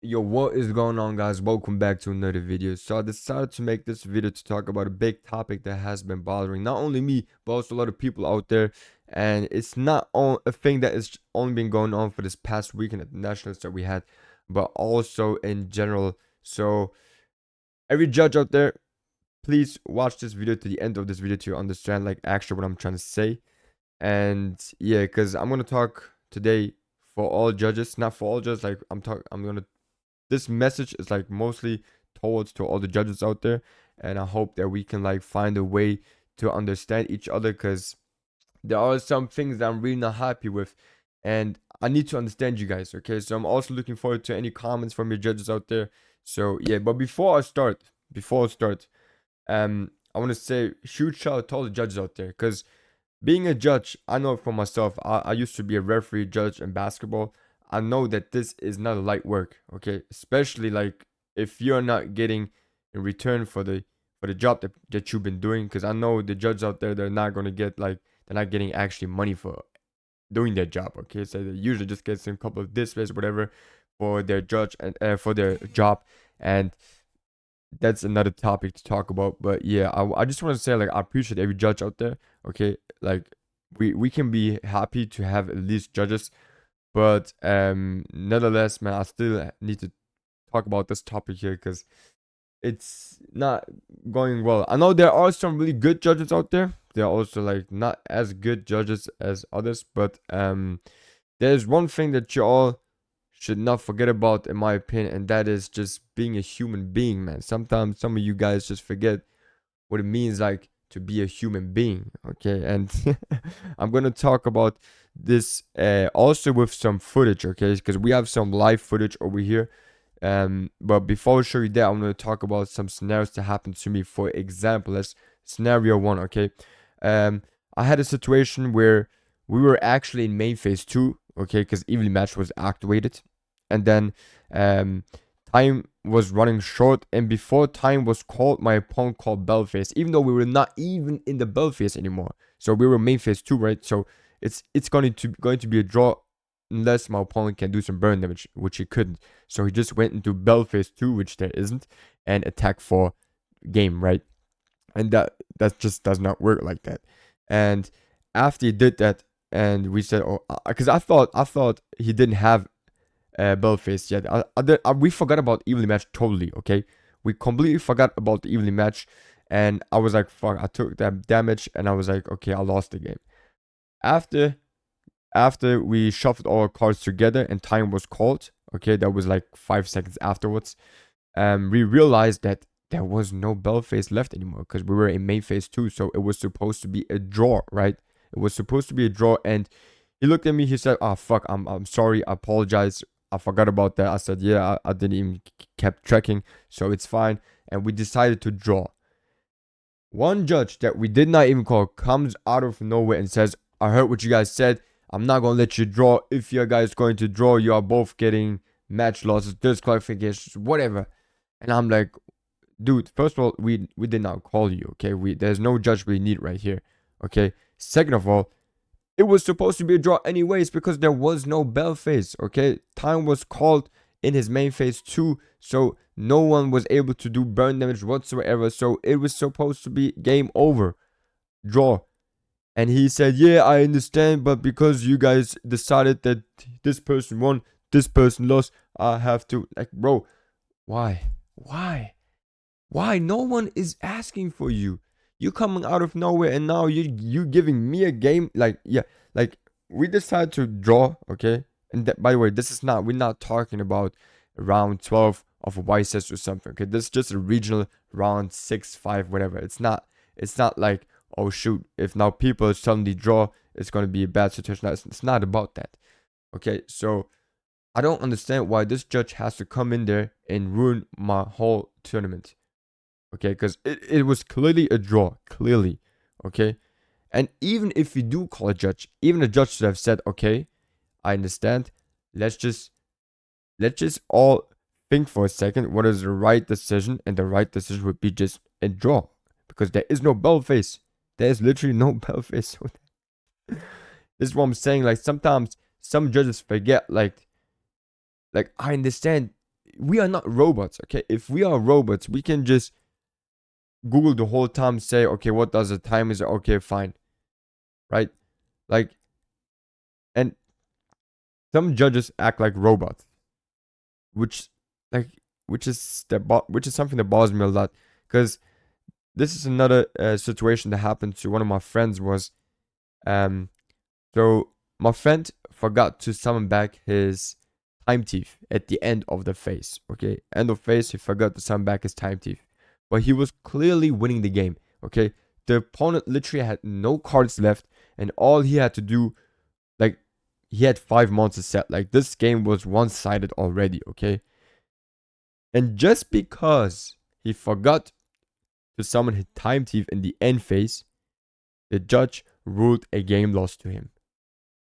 Yo, what is going on, guys? Welcome back to another video. So I decided to make this video to talk about a big topic that has been bothering not only me but also a lot of people out there. And it's not a thing that is only been going on for this past weekend at the nationals that we had, but also in general. So every judge out there, please watch this video to the end of this video to understand like actually what I'm trying to say. And yeah, because I'm gonna talk today for all judges, not for all judges. Like I'm gonna this message is like mostly towards to all the judges out there, and I hope that we can like find a way to understand each other, because there are some things that I'm really not happy with, and I need to understand you guys. Okay, so I'm also looking forward to any comments from your judges out there. So yeah, but before I start, I want to say huge shout out to all the judges out there, because being a judge, I know for myself, I used to be a referee judge in basketball. I know that this is not a light work, okay? Especially like if you're not getting in return for the job that you've been doing. Because I know the judges out there, they're not gonna get like they're not getting actually money for doing their job, okay? So they usually just get some couple of displays, whatever, for their judge and for their job. And that's another topic to talk about. But yeah, I just want to say like I appreciate every judge out there. Okay, like we can be happy to have at least judges, but nonetheless, man, I still need to talk about this topic here because it's not going well. I know there are some really good judges out there. There are also like not as good judges as others, but there's one thing that you all should not forget about, in my opinion, and that is just being a human being, man. Sometimes some of you guys just forget what it means like to be a human being, okay? And I'm gonna talk about this also with some footage, okay? Because we have some live footage over here. But before I show you that, I'm gonna talk about some scenarios that happened to me. For example, let's scenario one, okay? Um, I had a situation where we were actually in main phase two, okay? Because evenly match was activated, and then um time was running short, and before time was called, my opponent called bell phase, even though we were not even in the bell phase anymore. So we were main phase two, right? So it's going to be a draw unless my opponent can do some burn damage, which he couldn't. So he just went into bell phase two, which there isn't, and attack for game, right? And that just does not work like that. And after he did that, and we said, oh, because I thought he didn't have Belfast yet. We forgot about evenly match totally. Okay, we completely forgot about the evenly match, and I was like, fuck. I took that damage, and I was like, okay, I lost the game. After after we shuffled all our cards together and time was called, okay, that was like 5 seconds afterwards. We realized that there was no bell phase left anymore because we were in main phase two, so it was supposed to be a draw, right? It was supposed to be a draw, and he looked at me. He said, "Ah, fuck. I'm sorry. I apologize. I forgot about that." I said, "Yeah, I didn't even kept tracking, so it's fine." And we decided to draw. One judge that we did not even call comes out of nowhere and says, "I heard what you guys said. I'm not gonna let you draw. If you guys going to draw, you are both getting match losses, disqualifications, whatever." And I'm like, dude, first of all, we did not call you, okay? There's no judge we need right here, okay? Second of all, it was supposed to be a draw anyways because there was no bell phase, okay? Time was called in his main phase too, so no one was able to do burn damage whatsoever. So it was supposed to be game over, draw. And he said, "Yeah, I understand, but because you guys decided that this person won, this person lost, I have to." Like, bro, why? Why? Why? No one is asking for you. You coming out of nowhere, and now you giving me a game. Like, yeah, like we decided to draw, okay? And by the way, this is not, we're not talking about round 12 of a YSS or something, okay? This is just a regional round 6-5, whatever. It's not like, oh shoot, if now people suddenly draw, it's gonna be a bad situation. No, it's not about that. Okay, so I don't understand why this judge has to come in there and ruin my whole tournament. Okay, because it was clearly a draw, clearly. Okay, and even if you do call a judge, even the judge should have said, "Okay, I understand. Let's just all think for a second what is the right decision," and the right decision would be just a draw, because there is no bell face. There is literally no bell face. This is what I'm saying. Like sometimes some judges forget. Like I understand we are not robots, okay? If we are robots, we can just Google the whole time, say, okay, what does the time is? Okay, fine, right? Like, and some judges act like robots, which, like, which is something that bothers me a lot, because this is another situation that happened to one of my friends. Was um, so my friend forgot to summon back his time thief at the end of the phase. Okay, end of phase, he forgot to summon back his time thief, but he was clearly winning the game. Okay, the opponent literally had no cards left, and all he had to do, like, he had 5 months to set. Like, this game was one-sided already. Okay, and just because he forgot to summon his time thief in the end phase, the judge ruled a game loss to him,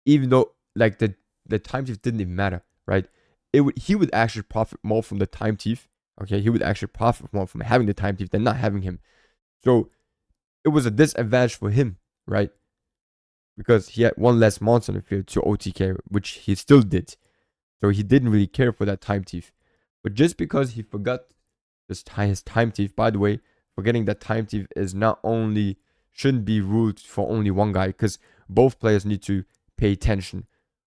even though, like, the time thief didn't even matter, right? He would actually profit more from the time thief. Okay, he would actually profit more from having the time thief than not having him. So it was a disadvantage for him, right? Because he had one less monster on the field to OTK, which he still did. So he didn't really care for that time thief. But just because he forgot his time thief, by the way, forgetting that time thief is not only shouldn't be ruled for only one guy, because both players need to pay attention.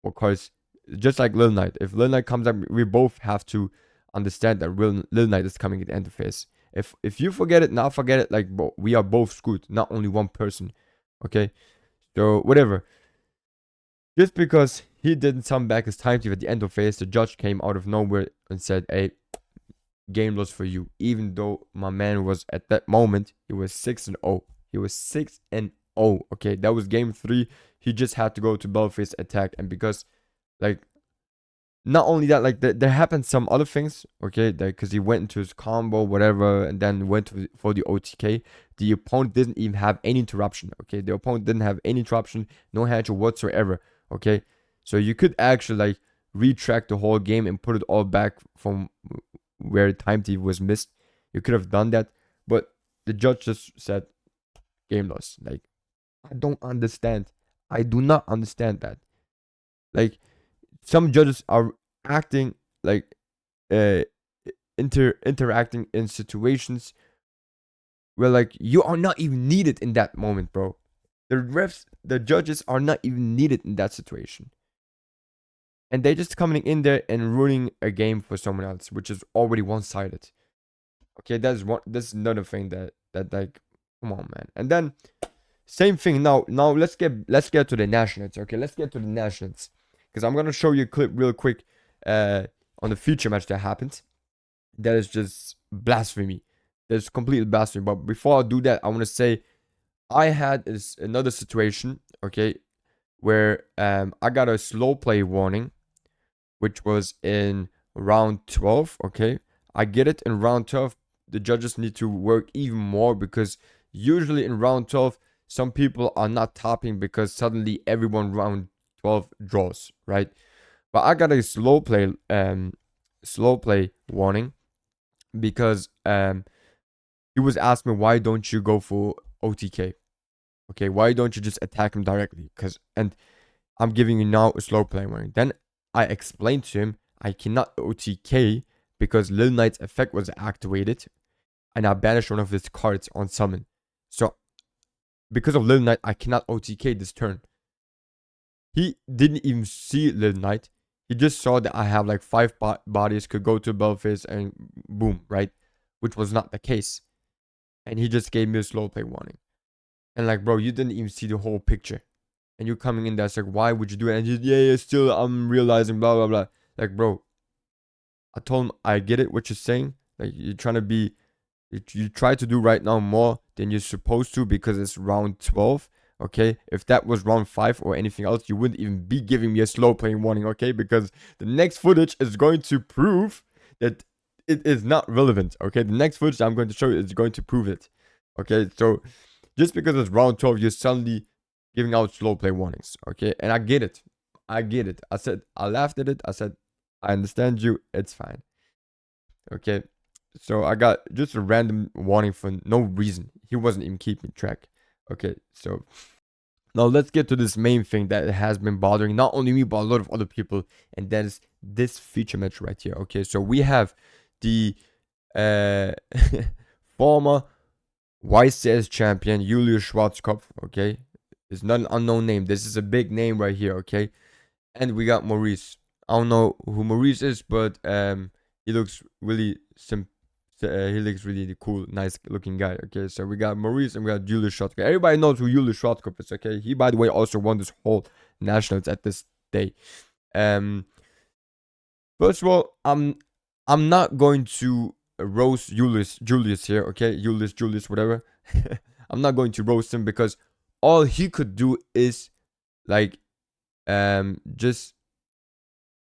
Because just like Lil Knight, if Lil Knight comes up, we both have to understand that Lil Knight is coming at the end of phase. If you forget it, now forget it. Like, we are both screwed, not only one person. Okay, so whatever. Just because he didn't sum back his time thief at the end of phase, the judge came out of nowhere and said, "Hey, game loss for you." Even though my man was, at that moment, he was 6-0. He was 6-0. Okay, that was game 3. He just had to go to Bellface attack, and because, like, not only that, like, there happened some other things. Okay, because he went into his combo, whatever, and then went for the OTK. The opponent didn't even have any interruption. Okay, the opponent didn't have any interruption, no handshake whatsoever. Okay, so you could actually, like, retrack the whole game and put it all back from where time thief was missed. You could have done that, but the judge just said game loss. Like, I don't understand. I do not understand that. Like, some judges are acting like uh interacting in situations where, like, you are not even needed in that moment, bro. The judges are not even needed in that situation, and they're just coming in there and ruining a game for someone else, which is already one-sided. Okay, that's another thing that like, come on, man. And then same thing now. Let's get to the nationals. Okay, let's get to the nationals, because I'm gonna show you a clip real quick on the future match that happened. That is just blasphemy. That's completely blasphemy. But before I do that, I want to say I had another situation, okay, where I got a slow play warning, which was in round 12. Okay, I get it in round 12. The judges need to work even more, because usually in round 12, some people are not topping because suddenly everyone round 12 draws, right? But I got a slow play warning, because he was asking me, why don't you go for OTK? Okay, why don't you just attack him directly? And I'm giving you now a slow play warning. Then I explained to him I cannot OTK because Lil Knight's effect was activated, and I banished one of his cards on summon. So because of Lil Knight, I cannot OTK this turn. He didn't even see Lil Knight. He just saw that I have like 5 bodies, could go to Belfast, and boom, right? Which was not the case. And he just gave me a slow play warning. And, like, bro, you didn't even see the whole picture. And you coming in there, it's like, why would you do it? And he's, yeah, still, I'm realizing, blah, blah, blah. Like, bro, I told him, I get it, what you're saying. Like, you're trying to be, you try to do right now more than you're supposed to, because it's round 12. Okay, if that was round 5 or anything else, you wouldn't even be giving me a slow playing warning. Okay, because the next footage is going to prove that it is not relevant. Okay, the next footage I'm going to show you is going to prove it. Okay, so just because it's round 12, you're suddenly giving out slow play warnings. Okay, and I get it. I get it. I laughed at it. I said, I understand you. It's fine. Okay, so I got just a random warning for no reason. He wasn't even keeping track. Okay, so now let's get to this main thing that has been bothering not only me but a lot of other people, and that is this feature match right here. Okay, so we have the former YCS champion Julius Schwarzkopf. Okay, it's not an unknown name. This is a big name right here. Okay, and we got Maurice. I don't know who Maurice is, but he looks really he looks really cool, nice looking guy. Okay, so we got Maurice and we got Julius Schwarzkopf. Everybody knows who Julius Schwarzkopf is. Okay, he by the way also won this whole nationals at this day. First of all, I'm not going to roast Julius here. Okay, Julius, whatever. I'm not going to roast him because all he could do is like just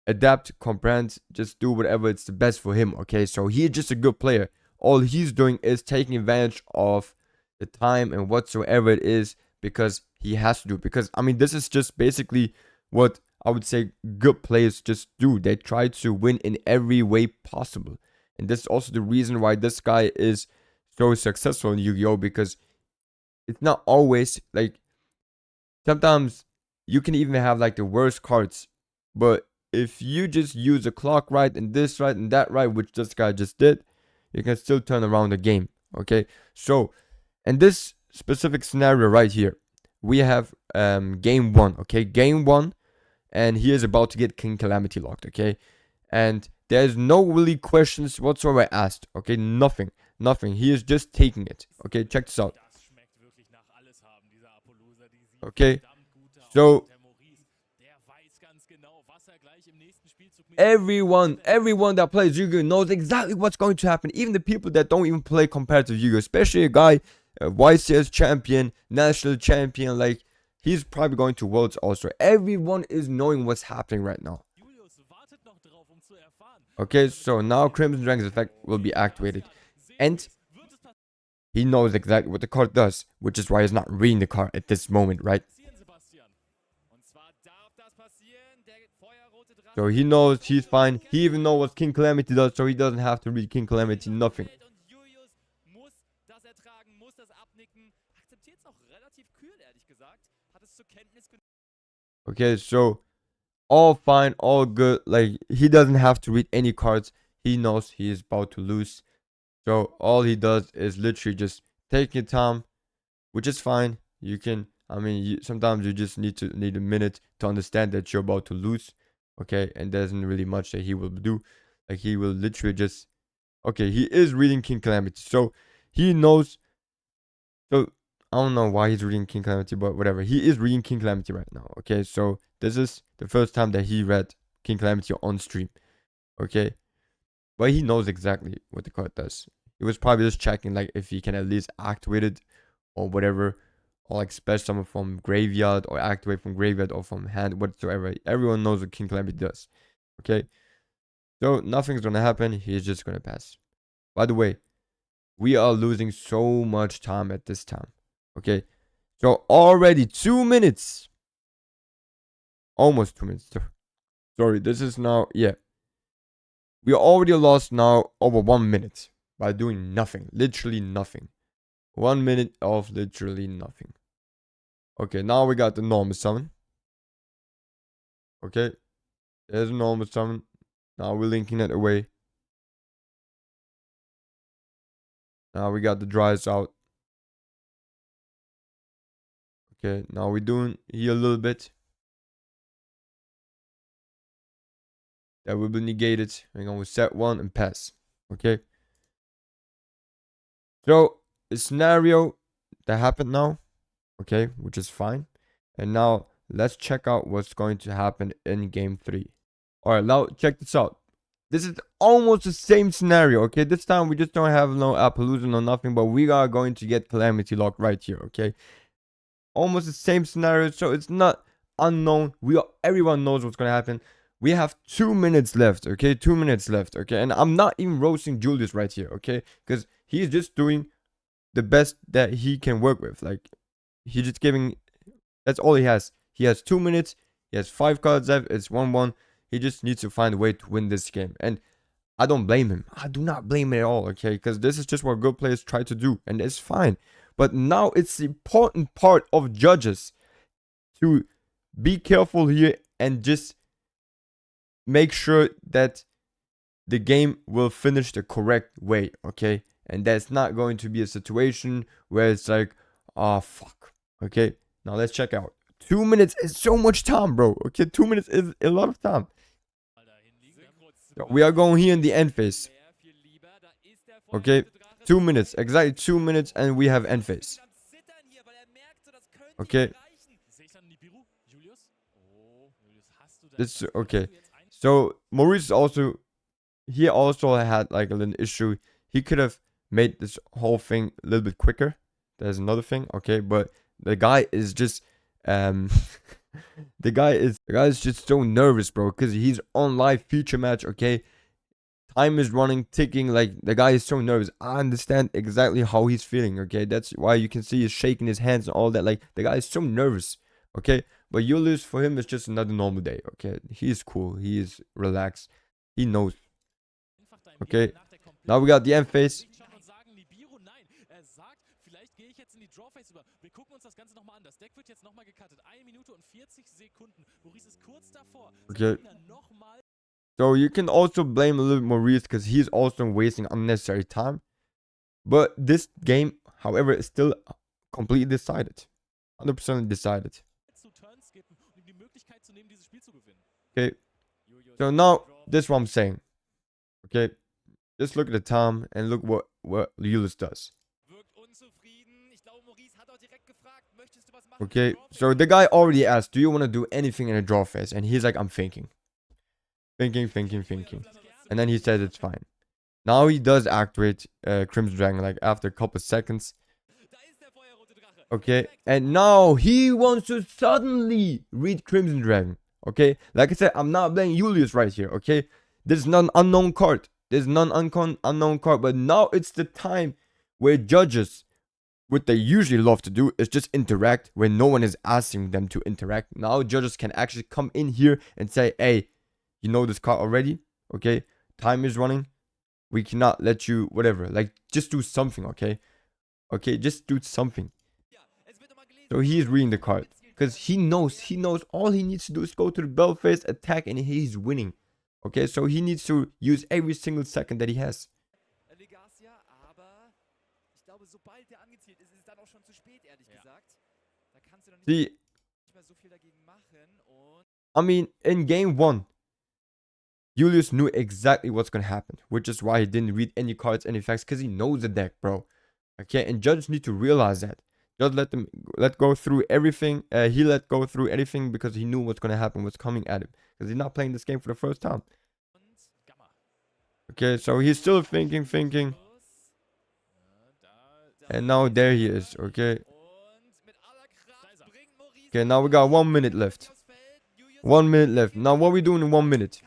adapt, comprehend, just do whatever it's the best for him. Okay, so he's just a good player. All he's doing is taking advantage of the time and whatsoever it is because he has to do it. Because I mean, this is just basically what I would say good players just do. They try to win in every way possible, and this is also the reason why this guy is so successful in Yu-Gi-Oh, because it's not always like, sometimes you can even have like the worst cards, but if you just use the clock right and this right and that right, which this guy just did, you can still turn around the game. Okay, so in this specific scenario right here, we have game 1. Okay, game 1, and he is about to get King Calamity locked. Okay, and there's no really questions whatsoever asked. Okay, nothing. He is just taking it. Okay, check this out. Okay, so everyone that plays Yu-Gi-Oh knows exactly what's going to happen. Even the people that don't even play competitive Yu-Gi-Oh, especially a guy, a YCS champion, national champion, like he's probably going to Worlds also. Everyone is knowing what's happening right now. Okay, so now Crimson Dragon's effect will be activated, and he knows exactly what the card does, which is why he's not reading the card at this moment, right? So he knows he's fine. He even knows what King Calamity does, so he doesn't have to read King Calamity, nothing. Okay, so all fine, all good. Like, he doesn't have to read any cards. He knows he is about to lose. So all he does is literally just take your time, which is fine. You can, I mean, sometimes you just need a minute to understand that you're about to lose. Okay, and there isn't really much that he will do. Like, he will literally just, okay, he is reading King Calamity, so he knows. So I don't know why he's reading King Calamity, but whatever. He is reading King Calamity right now. Okay, so this is the first time that he read King Calamity on stream. Okay, but he knows exactly what the card does. He was probably just checking like if he can at least activate it or whatever, or like special summon from graveyard or activate from graveyard or from hand, whatsoever. Everyone knows what King Calamity does. Okay, so nothing's gonna happen. He's just gonna pass. By the way, we are losing so much time at this time. Okay, so already 2 minutes, almost 2 minutes. Sorry, this is now, yeah, we already lost now over 1 minute by doing nothing, literally nothing. 1 minute of literally nothing. Okay, now we got the normal summon. Okay, there's a normal summon. Now we're linking it away. Now we got the dries out. Okay, now we're doing here a little bit. That will be negated. We're going to set 1 and pass. Okay. So the scenario that happened now, okay, which is fine. And now let's check out what's going to happen in game 3. All right, now check this out. This is almost the same scenario, okay? This time we just don't have no Appaloosa, no nothing, but we are going to get Calamity Lock right here, okay? Almost the same scenario, so it's not unknown. Everyone knows what's going to happen. We have 2 minutes left, okay? 2 minutes left, okay? And I'm not even roasting Julius right here, okay? Because he's just doing the best that he can work with. Like, he's just giving, that's all he has. He has 2 minutes. He has 5 cards left. It's 1-1. He just needs to find a way to win this game. And I don't blame him. I do not blame him at all, okay? Because this is just what good players try to do. And it's fine. But now it's the important part of judges to be careful here and just make sure that the game will finish the correct way, okay? And that's not going to be a situation where it's like, oh fuck. Okay, now let's check out. 2 minutes is so much time, bro. Okay, 2 minutes is a lot of time. So we are going here in the end phase. Okay, 2 minutes, exactly 2 minutes, and we have end phase. Okay. This okay. So Maurice also, he also had like a little issue. He could have made this whole thing a little bit quicker. There's another thing, okay, but the guy is just the guy is just so nervous, bro, because he's on live feature match, okay? Time is running, ticking, like the guy is so nervous. I understand exactly how he's feeling, okay? That's why you can see he's shaking his hands and all that. Like the guy is so nervous, okay? But Julius, for him, is just another normal day, okay? He's cool, he is relaxed, he knows. Okay, now we got the end phase. Okay. So you can also blame a little bit Maurice because he's also wasting unnecessary time. But this game, however, is still completely decided. 100% decided. Okay. So now, this is what I'm saying. Okay. Just look at the time and look what Julius does. Okay, so the guy already asked, do you want to do anything in a draw phase? And he's like, I'm thinking. Thinking. And then he says it's fine. Now he does activate Crimson Dragon like after a couple seconds. Okay, and now he wants to suddenly read Crimson Dragon. Okay, like I said, I'm not playing Julius right here. Okay, there's none unknown card. There's none unknown card. But now it's the time where judges, what they usually love to do is just interact when no one is asking them to interact. Now judges can actually come in here and say, hey, you know this card already, okay? Time is running. We cannot let you, whatever. Like, just do something, okay? Okay, just do something. So he's reading the card. Because he knows all he needs to do is go to the bell phase, attack, and he's winning. Okay, so he needs to use every single second that he has. See, I mean, in game 1, Julius knew exactly what's gonna happen, which is why he didn't read any cards, any facts, because he knows the deck, bro. Okay, and judges need to realize that. Just let go through everything. He let go through anything because he knew what's gonna happen, what's coming at him, because he's not playing this game for the first time. Okay, so he's still thinking. And now there he is, okay? Okay, now we got 1 minute left. 1 minute left. Now what we doing in 1 minute?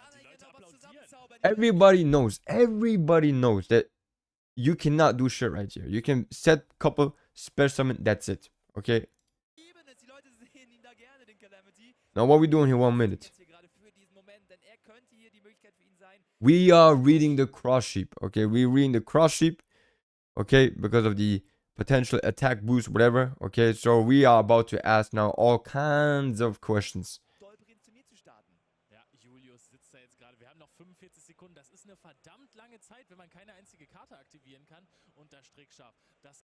Everybody knows that you cannot do shit right here. You can set couple special summon, that's it. Okay? Now what we doing here 1 minute? We are reading the cross sheep. Okay, we're reading the cross sheep. Okay, because of the potential attack boost, whatever. Okay, so we are about to ask now all kinds of questions.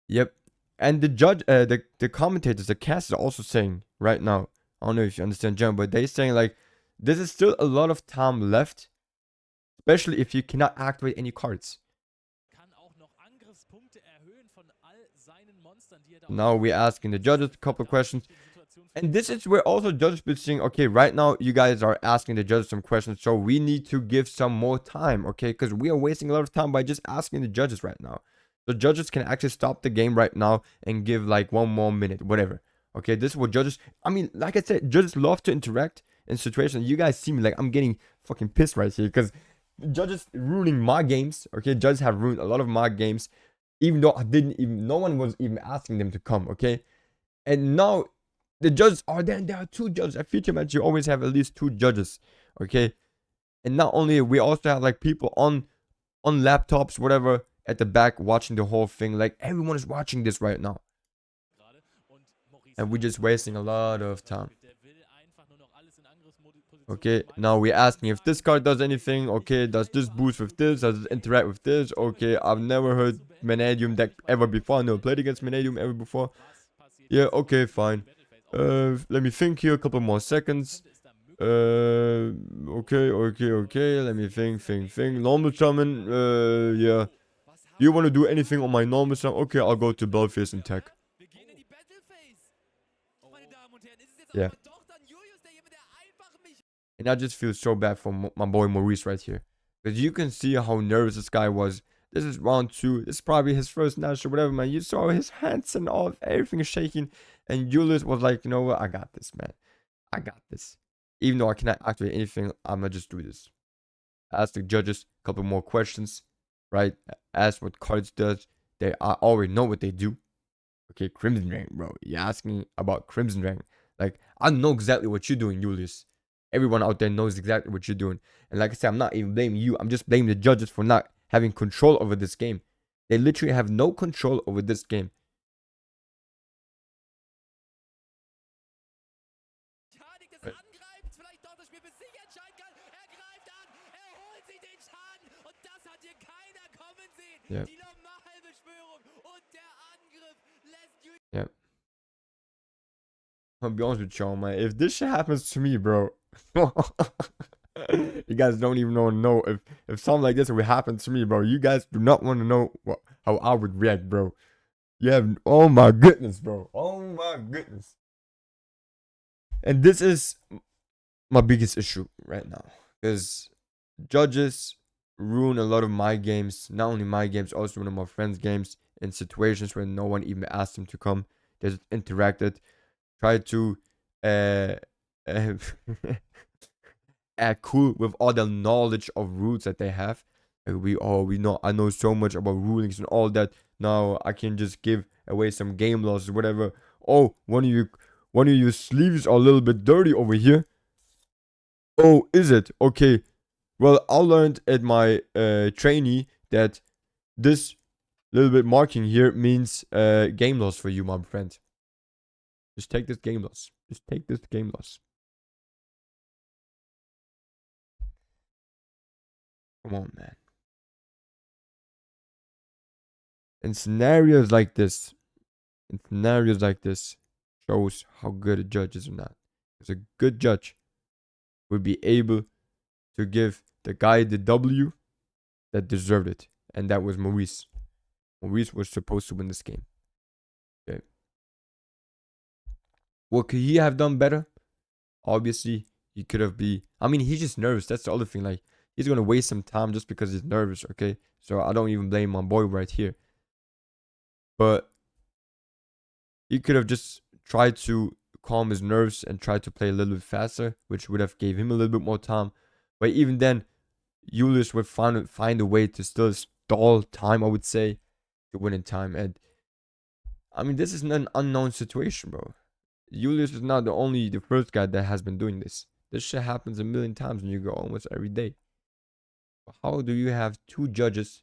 Yep. And the judge, the commentators, the cast is also saying right now, I don't know if you understand German, but they're saying like, this is still a lot of time left, especially if you cannot activate any cards. Now we're asking the judges a couple of questions. And this is where also judges be saying, okay, right now you guys are asking the judges some questions, so we need to give some more time, okay? Because we are wasting a lot of time by just asking the judges right now. The judges can actually stop the game right now and give like 1 more minute, whatever. Okay, this is what judges, I mean, like I said, judges love to interact in situations. You guys see me like I'm getting fucking pissed right here because judges ruining my games, okay? Judges have ruined a lot of my games, even though no one was even asking them to come, okay? And now the judges are there, and there are 2 judges. At feature match, you always have at least 2 judges, okay? And not only, we also have like people on laptops, whatever, at the back watching the whole thing. Like everyone is watching this right now, and we're just wasting a lot of time. Okay, now we're asking if this card does anything. Okay, does this boost with this? Does it interact with this? Okay, I've never heard Vanadium deck ever before. I never played against Vanadium ever before. Yeah, okay, fine. Let me think here, a couple more seconds. Okay. Let me think. Normal summon, yeah. Do you want to do anything on my normal summon? Okay, I'll go to Belfius and tech. Yeah. And I just feel so bad for my boy Maurice right here. Because you can see how nervous this guy was. This is round 2. This is probably his first national, whatever, man. You saw his hands and all, everything is shaking. And Julius was like, you know what? I got this, man. I got this. Even though I cannot activate anything, I'm going to just do this. Ask the judges a couple more questions, right? Ask what cards does. I already know what they do. Okay, Crimson Drain, bro. You're asking about Crimson Drain. Like, I know exactly what you're doing, Julius. Everyone out there knows exactly what you're doing. And like I said, I'm not even blaming you. I'm just blaming the judges for not having control over this game. They literally have no control over this game. Yeah. Yeah. I'll be honest with y'all, man. If this shit happens to me, bro, you guys don't even know if something like this would happen to me, bro. You guys do not want to know how I would react, bro. You have, oh my goodness, bro. Oh my goodness. And this is my biggest issue right now, because judges ruin a lot of my games. Not only my games, also one of my friends' games, in situations where no one even asked him to come. They just interacted, tried to uh, uh act cool with all the knowledge of rules that they have. Like we know, I know so much about rulings and all that. Now I can just give away some game laws or whatever. Oh, one of your sleeves are a little bit dirty over here. Oh, is it? Okay. Well, I learned at my trainee that this little bit marking here means game loss for you, my friend. Just take this game loss. Just take this game loss. Come on, man. In scenarios like this, shows how good a judge is or not. Because a good judge would be able to give the guy the W that deserved it. And that was Maurice. Maurice was supposed to win this game. Okay. What could he have done better? Obviously, he could have I mean, he's just nervous. That's the other thing. Like, he's gonna waste some time just because he's nervous, okay? So I don't even blame my boy right here. But he could have just tried to calm his nerves and try to play a little bit faster, which would have gave him a little bit more time. But even then, Julius would find a way to still stall time, I would say, to win in time. And I mean, this is an unknown situation, bro. Julius is not the first guy that has been doing this. This shit happens a million times and you go almost every day. How do you have two judges,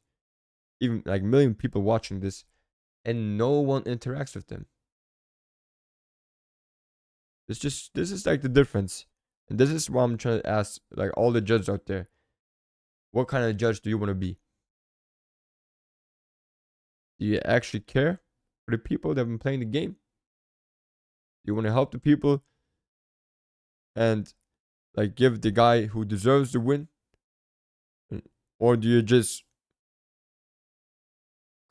even like a million people watching this, and no one interacts with them? This is like the difference. And this is what I'm trying to ask like all the judges out there. What kind of judge do you want to be? Do you actually care for the people that have been playing the game? Do you want to help the people and like give the guy who deserves the win? Or do you just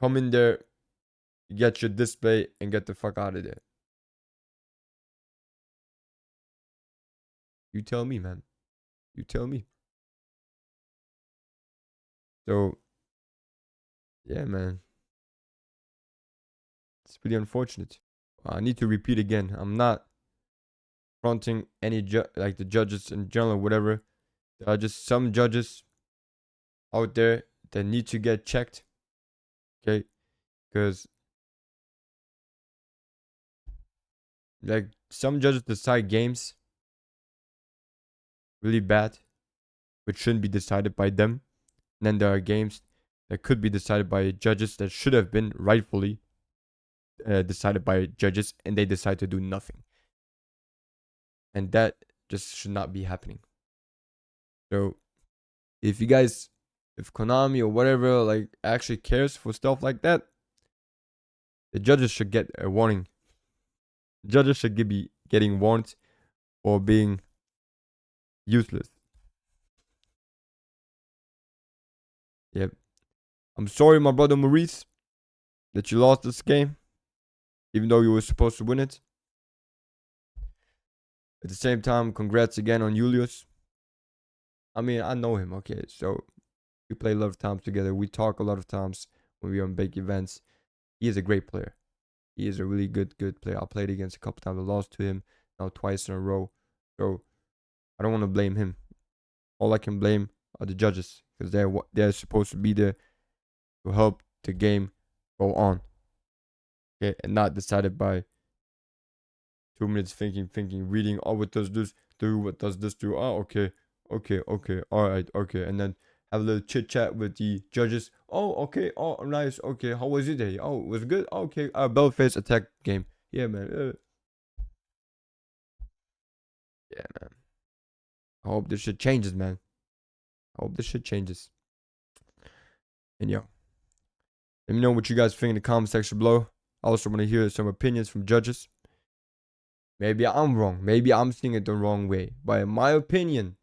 come in there, get your display, and get the fuck out of there? You tell me, man. You tell me. So, yeah, man. It's pretty unfortunate. I need to repeat again. I'm not fronting any like the judges in general or whatever. There are just some judges out there that need to get checked. Okay? Because like some judges decide games really bad, which shouldn't be decided by them. And then there are games that could be decided by judges that should have been rightfully decided by judges, and they decide to do nothing. And that just should not be happening. So if you guys, if Konami or whatever like actually cares for stuff like that, the judges should get a warning. Judges should be getting warned for being useless. Yep. I'm sorry, my brother Maurice, that you lost this game, even though you were supposed to win it. At the same time, congrats again on Julius. I mean, I know him, okay, so we play a lot of times together. We talk a lot of times when we're on big events. He is a great player. He is a really good player. I played against a couple times. I lost to him now twice in a row. So I don't want to blame him. All I can blame are the judges because they're supposed to be there to help the game go on. Okay, and not decided by 2 minutes thinking, reading. Oh, what does this do? What does this do? Oh, okay, all right, okay, and then have a little chit chat with the judges. Oh, okay, oh, nice, okay. How was it day? Oh, it was good. Okay, Belface attack game. Yeah, man. Yeah, man. I hope this shit changes, man. I hope this shit changes. And yo, let me know what you guys think in the comment section below. I also want to hear some opinions from judges. Maybe I'm wrong. Maybe I'm seeing it the wrong way. But in my opinion,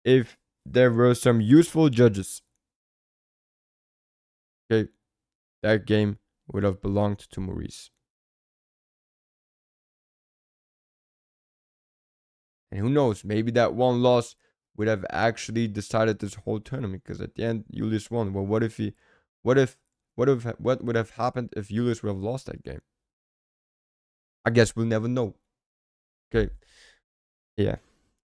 if there were some useful judges, okay, that game would have belonged to Maurice. And who knows, maybe that one loss would have actually decided this whole tournament. Because at the end, Julius won. Well, what would have happened if Julius would have lost that game? I guess we'll never know. Okay. Yeah.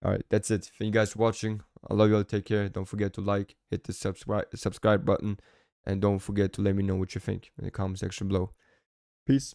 All right. That's it. Thank you guys for watching. I love you all. Take care. Don't forget to like, hit the subscribe button, and don't forget to let me know what you think in the comment section below. Peace.